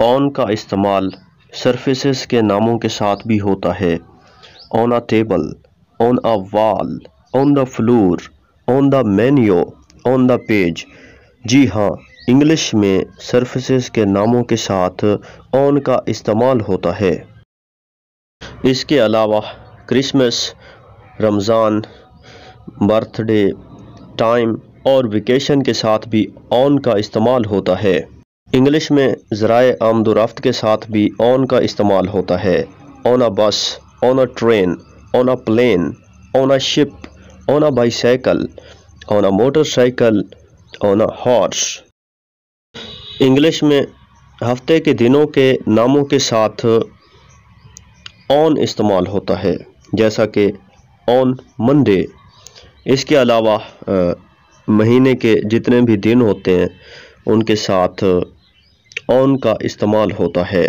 On का इस्तेमाल surfaces के नामों के साथ भी होता है। On a table, on a wall, on the floor, on the menu, on the page. जी हाँ, इंग्लिश में सरफेसेस के नामों के साथ ऑन का इस्तेमाल होता है। इसके अलावा क्रिसमस, रमज़ान, बर्थडे, टाइम और वेकेशन के साथ भी ऑन का इस्तेमाल होता है। इंग्लिश में ज़राए आमदोरफ्त के साथ भी ऑन का इस्तेमाल होता है। On a bus, on a train, on a plane, on a ship, on a bicycle, on a motorcycle, on a horse. English में हफ्ते के दिनों के नामों के साथ ऑन इस्तेमाल होता है, जैसा कि ऑन मंडे। इसके अलावा महीने के जितने भी दिन होते हैं उनके साथ ऑन का इस्तेमाल होता है।